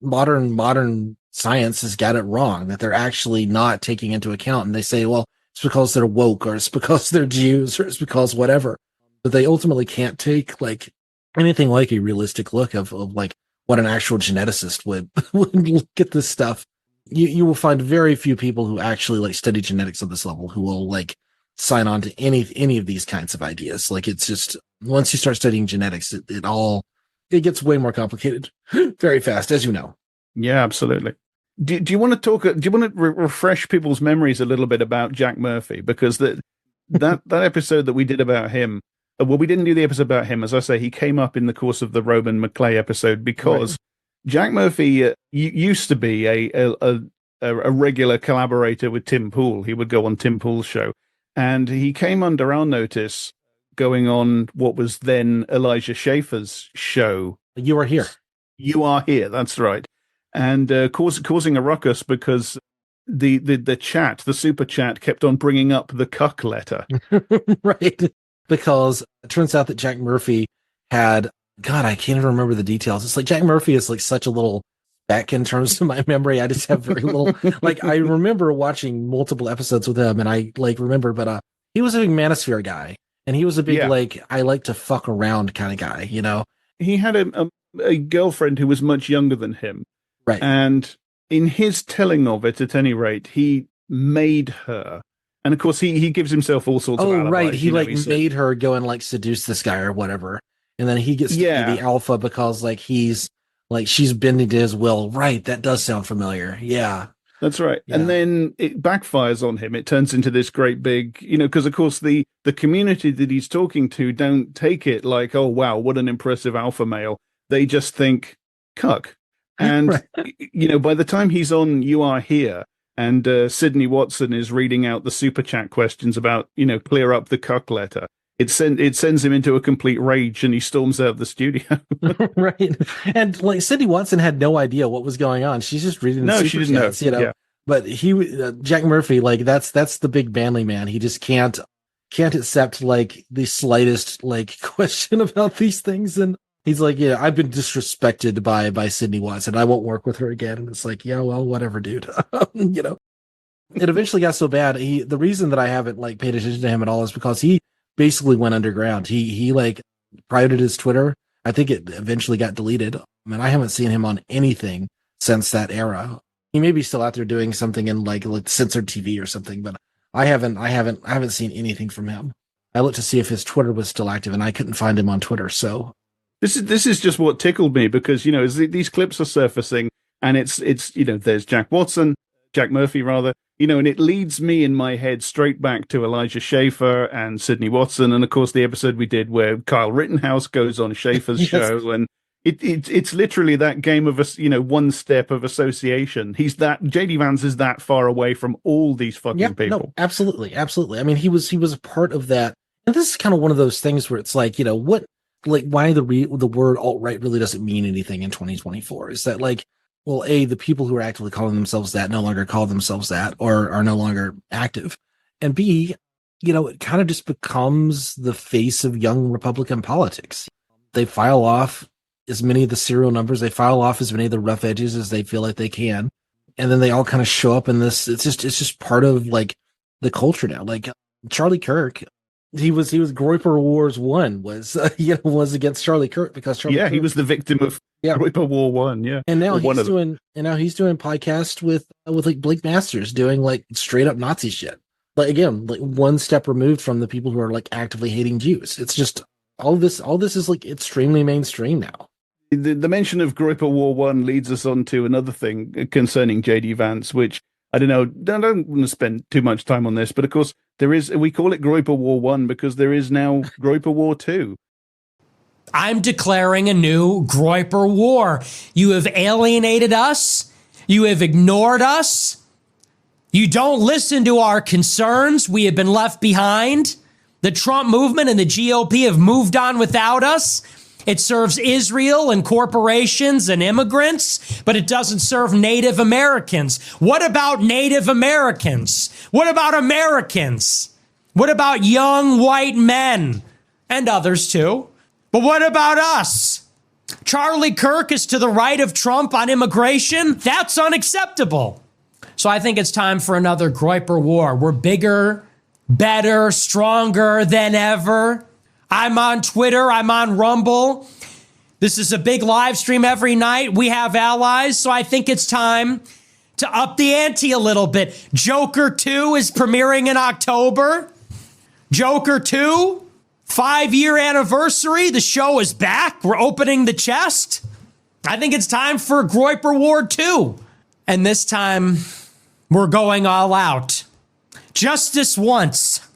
modern science has got it wrong, that they're actually not taking into account. And they say, well, it's because they're woke, or it's because they're Jews, or it's because whatever. But they ultimately can't take like anything like a realistic look of like what an actual geneticist would look at this stuff. You will find very few people who actually like study genetics on this level who will like sign on to any of these kinds of ideas. Like it's just, once you start studying genetics, it gets way more complicated very fast, as you know. Yeah, absolutely. Do you want to talk? Do you want to refresh people's memories a little bit about Jack Murphy? Because that episode that we did about him, well, we didn't do the episode about him. As I say, he came up in the course of the Roman McClay episode because Jack Murphy used to be a regular collaborator with Tim Pool. He would go on Tim Pool's show, and he came under our notice going on what was then Elijah Schaffer's show. You Are Here. You Are Here. That's right. And causing a ruckus because the chat, the super chat, kept on bringing up the cuck letter. Right. Because it turns out that Jack Murphy had, God, I can't even remember the details. It's like Jack Murphy is like such a little back in terms of my memory. I just have very little, like I remember watching multiple episodes with him and I like remember, but he was a big Manosphere guy and he was a big, like, I like to fuck around kind of guy, He had a girlfriend who was much younger than him. Right. And in his telling of it, at any rate, he made her. And of course, he gives himself all sorts of alibis. Oh, right. He made her go and like seduce this guy or whatever. And then he gets to be the alpha because like she's bending to his will. Right. That does sound familiar. Yeah. That's right. Yeah. And then it backfires on him. It turns into this great big, because of course the community that he's talking to don't take it like, oh, wow, what an impressive alpha male. They just think cuck. And, by the time he's on You Are Here and Sydney Watson is reading out the super chat questions about, clear up the cuck letter, it sends him into a complete rage and he storms out of the studio. Right. And like Sydney Watson had no idea what was going on. She's just reading the super chats, Yeah. But Jack Murphy, like that's the big manly man. He just can't accept like the slightest like question about these things. And he's like, yeah, I've been disrespected by Sydney Watson. I won't work with her again. And it's like, yeah, well, whatever, dude. It eventually got so bad. The reason that I haven't like paid attention to him at all is because he basically went underground. He like privated his Twitter. I think it eventually got deleted. I mean, I haven't seen him on anything since that era. He may be still out there doing something in like censored TV or something, but I haven't seen anything from him. I looked to see if his Twitter was still active and I couldn't find him on Twitter. So this is just what tickled me because, as these clips are surfacing and it's there's Jack Murphy rather, and it leads me in my head straight back to Elijah Schaffer and Sydney Watson. And of course, the episode we did where Kyle Rittenhouse goes on Schaffer's show. And it's literally that game of one step of association. JD Vance is that far away from all these fucking people. No, absolutely. Absolutely. I mean, he was a part of that. And this is kind of one of those things where it's like, why the word alt-right really doesn't mean anything in 2024 is that like, well, A, the people who are actively calling themselves that no longer call themselves that or are no longer active. And B, it kind of just becomes the face of young Republican politics. They file off as many of the serial numbers, they file off as many of the rough edges as they feel like they can. And then they all kind of show up in this. It's just part of like the culture now. Like Charlie Kirk, he was Groyper Wars 1 was against Charlie Kirk because Charlie Kirk, he was the victim of Groyper War 1. Yeah. And now he's doing podcasts with like Blake Masters doing like straight up Nazi shit. But again, like one step removed from the people who are like actively hating Jews. It's just all this is like extremely mainstream now. The mention of Groyper War 1 leads us on to another thing concerning JD Vance, which I don't know, I don't want to spend too much time on this, but of course we call it Groyper War 1 because there is now Groyper War 2. I'm declaring a new Groyper War. You have alienated us. You have ignored us. You don't listen to our concerns. We have been left behind. The Trump movement and the GOP have moved on without us. It serves Israel and corporations and immigrants, but it doesn't serve Native Americans. What about Native Americans? What about Americans? What about young white men and others too? But what about us? Charlie Kirk is to the right of Trump on immigration. That's unacceptable. So I think it's time for another Groyper War. We're bigger, better, stronger than ever. I'm on Twitter. I'm on Rumble. This is a big live stream every night. We have allies. So I think it's time to up the ante a little bit. Joker 2 is premiering in October. Joker 2, 5-year anniversary. The show is back. We're opening the chest. I think it's time for Groyper War 2. And this time, we're going all out. Justice once.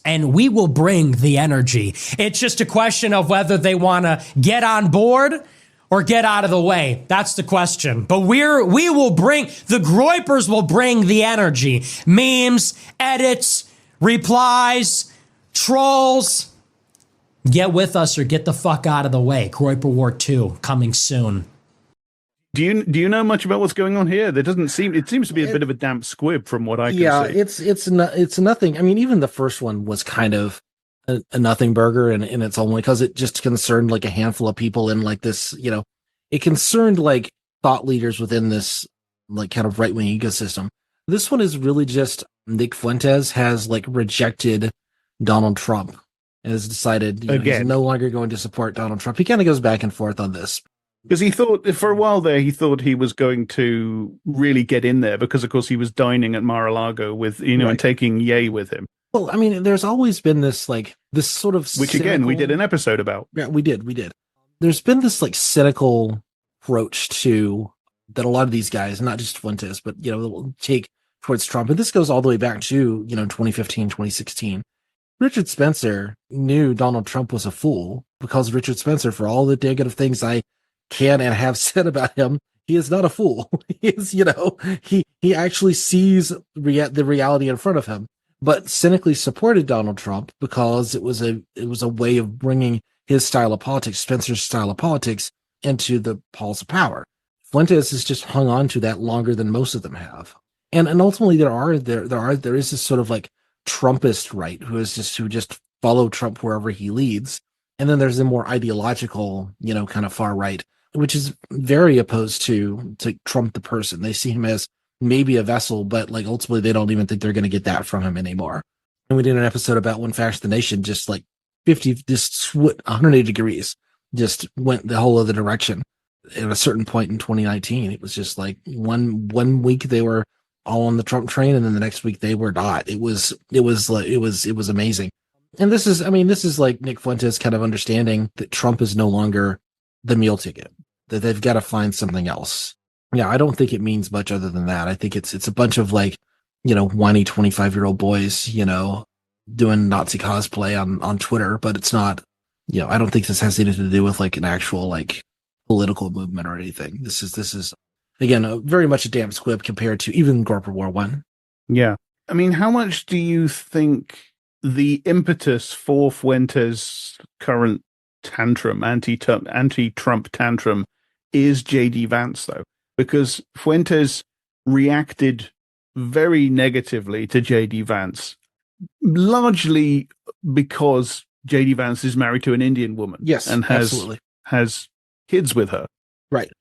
And we will bring the energy. It's just a question of whether they want to get on board or get out of the way. That's the question. But the Groypers will bring the energy. Memes, edits, replies, trolls. Get with us or get the fuck out of the way. Groyper War 2 coming soon. Do you know much about what's going on here? It seems to be a bit of a damp squib from what I can see. Yeah, it's nothing. I mean, even the first one was kind of a nothing burger in its own way because it just concerned like a handful of people in like this, it concerned like thought leaders within this like kind of right-wing ecosystem. This one is really just Nick Fuentes has like rejected Donald Trump and has decided he's no longer going to support Donald Trump. He kind of goes back and forth on this. Because he thought, for a while there, he was going to really get in there because, of course, he was dining at Mar-a-Lago with, and taking Ye with him. Well, I mean, there's always been this sort of Which, again, we did an episode about. Yeah, we did. There's been this, like, cynical approach to that a lot of these guys, not just Fuentes, but, take towards Trump. And this goes all the way back to, 2015, 2016. Richard Spencer knew Donald Trump was a fool because Richard Spencer, for all the negative things I can and have said about him, he is not a fool. He is, he actually sees the reality in front of him, but cynically supported Donald Trump because it was a way of bringing his style of politics, Spencer's style of politics, into the halls of power. Fuentes has just hung on to that longer than most of them have, and ultimately there is this sort of like Trumpist right who just follow Trump wherever he leads, and then there's the more ideological, kind of far right, which is very opposed to Trump the person. They see him as maybe a vessel, but like ultimately they don't even think they're going to get that from him anymore. And we did an episode about when Faction the Nation just like 180 degrees, just went the whole other direction. At a certain point in 2019, it was just like one week they were all on the Trump train, and then the next week they were not. It was amazing. And this is like Nick Fuentes kind of understanding that Trump is no longer the meal ticket, that they've got to find something else. Yeah, I don't think it means much other than that. I think it's a bunch of like, whiny 25-year-old boys, doing Nazi cosplay on Twitter, but it's not, I don't think this has anything to do with like an actual like political movement or anything. This is again, very much a damn squib compared to even Groyper War 1. Yeah. I mean, how much do you think the impetus for Fuentes' current tantrum, anti-Trump tantrum, is JD Vance, though? Because Fuentes reacted very negatively to JD Vance largely because J.D. Vance is married to an Indian woman. Yes, and has kids with her. Right.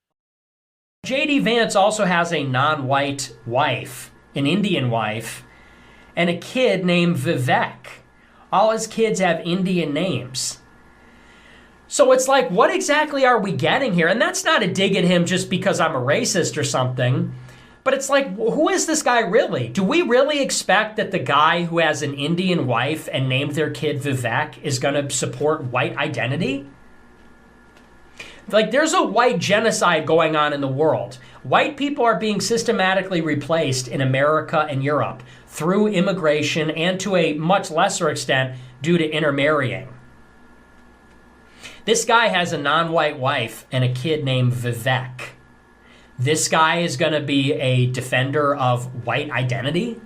J.D. Vance also has a non-white wife, an Indian wife, and a kid named Vivek. All his kids have Indian names. So it's like, what exactly are we getting here? And that's not a dig at him just because I'm a racist or something. But it's like, who is this guy really? Do we really expect that the guy who has an Indian wife and named their kid Vivek is going to support white identity? Like, there's a white genocide going on in the world. White people are being systematically replaced in America and Europe through immigration and to a much lesser extent due to intermarrying. This guy has a non-white wife and a kid named Vivek. This guy is going to be a defender of white identity?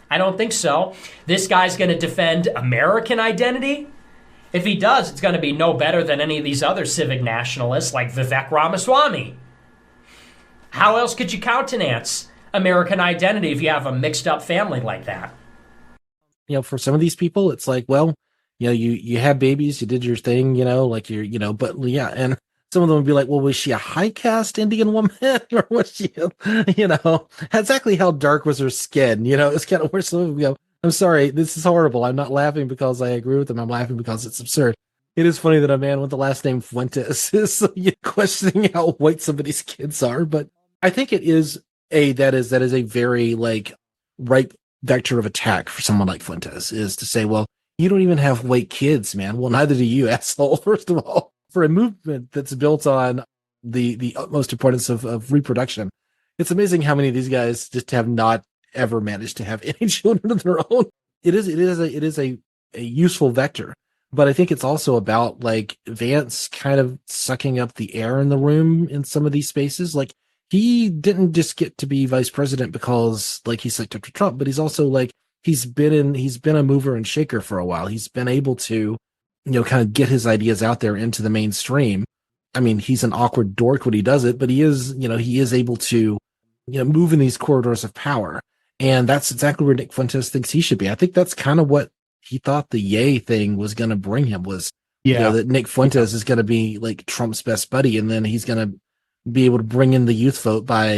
I don't think so. This guy's going to defend American identity? If he does, it's going to be no better than any of these other civic nationalists like Vivek Ramaswamy. How else could you countenance American identity if you have a mixed up family like that? You know, for some of these people, it's like, well, you know, you had babies, you did your thing, you know, like but yeah, and some of them would be like, well, was she a high caste Indian woman or was she, exactly how dark was her skin? You know, it's kind of where some of them go, I'm sorry, this is horrible. I'm not laughing because I agree with them. I'm laughing because it's absurd. It is funny that a man with the last name Fuentes is questioning how white somebody's kids are, but I think it is that is a very ripe vector of attack for someone like Fuentes, is to say, well, you don't even have white kids, man. Well, neither do you, asshole. First of all, for a movement that's built on the utmost importance of reproduction, it's amazing how many of these guys just have not ever managed to have any children of their own. It is a useful vector, but I think it's also about Vance kind of sucking up the air in the room in some of these spaces. Like, he didn't just get to be vice president because he's like Dr. Trump, but he's also he's been a mover and shaker for a while. He's been able to, kind of get his ideas out there into the mainstream. I mean, he's an awkward dork when he does it, but he is able to, move in these corridors of power. And that's exactly where Nick Fuentes thinks he should be. I think that's kind of what he thought the Yay thing was going to bring him, was, that Nick Fuentes is going to be Trump's best buddy. And then he's going to be able to bring in the youth vote by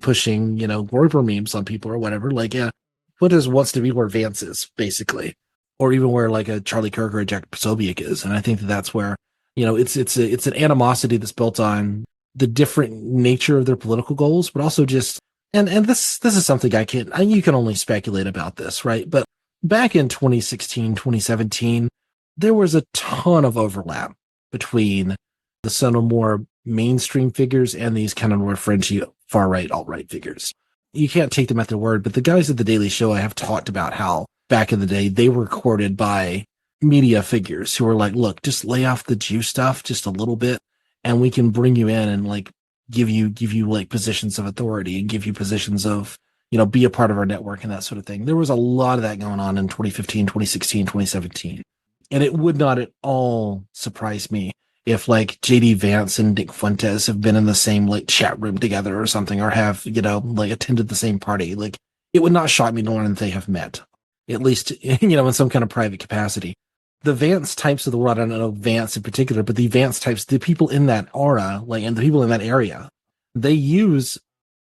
pushing, Groyper memes on people or whatever. Fuentes wants to be where Vance is, basically, or even where a Charlie Kirk or a Jack Posobiec is. And I think that's where, it's an animosity that's built on the different nature of their political goals, but also just, and this is something you can only speculate about this, right? But back in 2016, 2017, there was a ton of overlap between the some of more mainstream figures and these kind of more fringy far-right, alt-right figures. You can't take them at their word, but the guys at The Daily Show, I have talked about how back in the day, they were courted by media figures who were like, look, just lay off the Jew stuff just a little bit, and we can bring you in and give you positions of authority and give you positions of, be a part of our network and that sort of thing. There was a lot of that going on in 2015, 2016, 2017. And it would not at all surprise me if JD Vance and Nick Fuentes have been in the same chat room together or something, or have, attended the same party. It would not shock me to learn that they have met, at least, in some kind of private capacity. The Vance types of the world, I don't know Vance in particular, but the Vance types, the people in that aura, and the people in that area, they use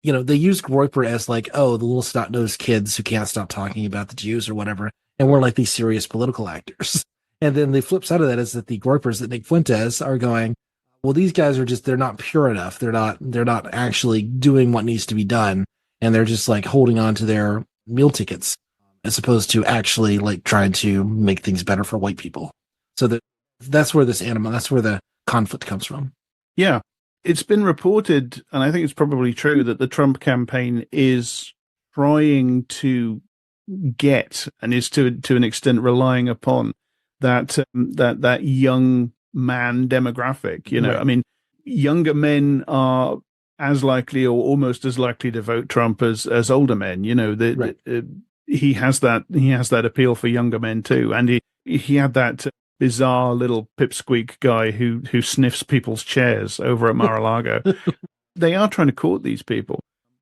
Groyper as oh, the little snot-nosed kids who can't stop talking about the Jews or whatever. And we're these serious political actors. And then the flip side of that is that the Groypers that Nick Fuentes are going, well, these guys are they're not pure enough. They're not actually doing what needs to be done. And they're just holding on to their meal tickets, as opposed to actually trying to make things better for white people. So that's where that's where the conflict comes from. Yeah. It's been reported, and I think it's probably true, that the Trump campaign is trying to get, and is to an extent relying upon, that young man demographic. Right. I mean, younger men are as likely or almost as likely to vote Trump as older men. Right. He has that appeal for younger men too, and he had that bizarre little pipsqueak guy who sniffs people's chairs over at Mar-a-Lago. They are trying to court these people,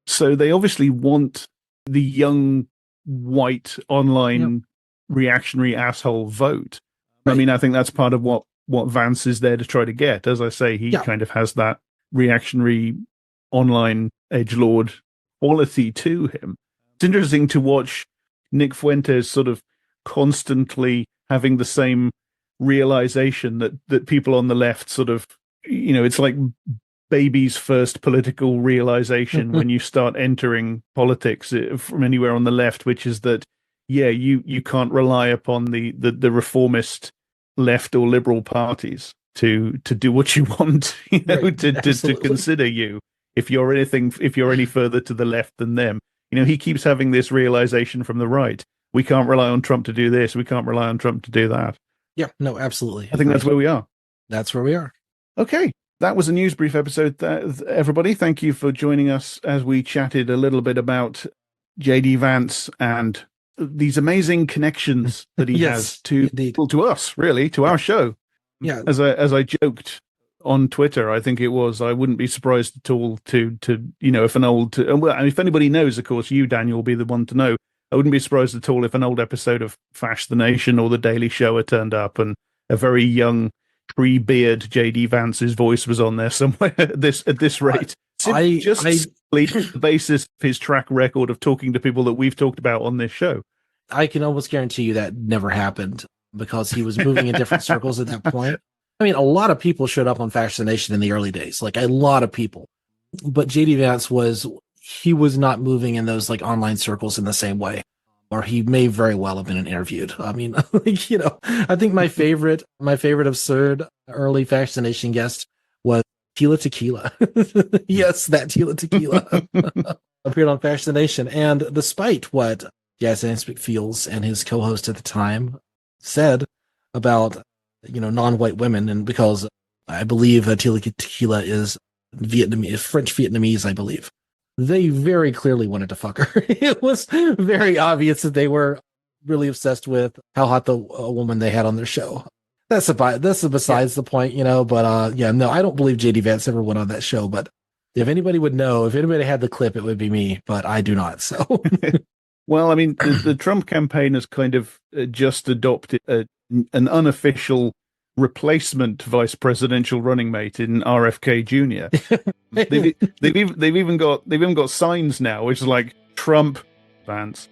so they obviously want the young white online reactionary asshole vote. Right. I mean, I think that's part of what Vance is there to try to get. As I say, he kind of has that reactionary online edgelord quality to him. It's interesting to watch Nick Fuentes sort of constantly having the same realization that people on the left sort of, it's like baby's first political realization when you start entering politics from anywhere on the left, which is that, you can't rely upon the reformist left or liberal parties to do what you want, to consider you if you're any further to the left than them. He keeps having this realization from the right. We can't rely on Trump to do this. We can't rely on Trump to do that. Yeah, no, absolutely. I think that's where we are. That's where we are. Okay. That was a news brief episode. Everybody, thank you for joining us as we chatted a little bit about JD Vance and these amazing connections that he has to us, really, to our show. Yeah. As I joked on Twitter, I think it was, I wouldn't be surprised at all to if anybody knows, of course, you, Daniel, will be the one to know. I wouldn't be surprised at all if an old episode of Fash the Nation or The Daily Show had turned up and a very young pre-beard JD Vance's voice was on there somewhere at this rate. The basis of his track record of talking to people that we've talked about on this show. I can almost guarantee you that never happened because he was moving in different circles at that point. I mean, a lot of people showed up on Fashion Nation in the early days, like a lot of people. But JD Vance was not moving in those like online circles in the same way, or he may very well have been interviewed. I mean, I think my favorite absurd early Fashion Nation guest was Tila Tequila. Yes, that Tila Tequila appeared on Fashion Nation. And despite what Jazz Anspick feels and his co-host at the time said about, non-white women, and because I believe Tila Tequila is Vietnamese, French Vietnamese, I believe. They very clearly wanted to fuck her. It was very obvious that they were really obsessed with how hot the woman they had on their show. That's besides the point, but no, I don't believe JD Vance ever went on that show, but if anybody would know, if anybody had the clip, it would be me, but I do not. So, well, I mean, the Trump campaign has kind of just adopted an unofficial replacement vice presidential running mate in RFK Jr. they've even got signs now, which is like Trump, Vance,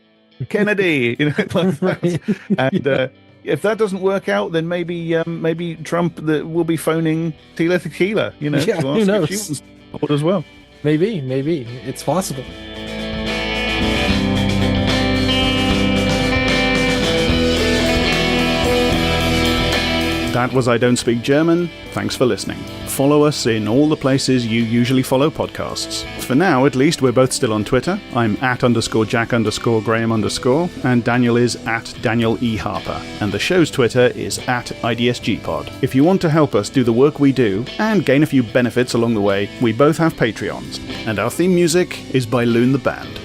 Kennedy, like that. And if that doesn't work out, then maybe Trump will be phoning Tila Tequila, to ask who knows? If she wants support as well. Maybe it's possible. That was I Don't Speak German. Thanks for listening. Follow us in all the places you usually follow podcasts. For now, at least, we're both still on Twitter. I'm @_Jack_Graham_, and Daniel is @Daniel E. Harper. And the show's Twitter is @IDSGpod. If you want to help us do the work we do and gain a few benefits along the way, we both have Patreons. And our theme music is by Loon the Band.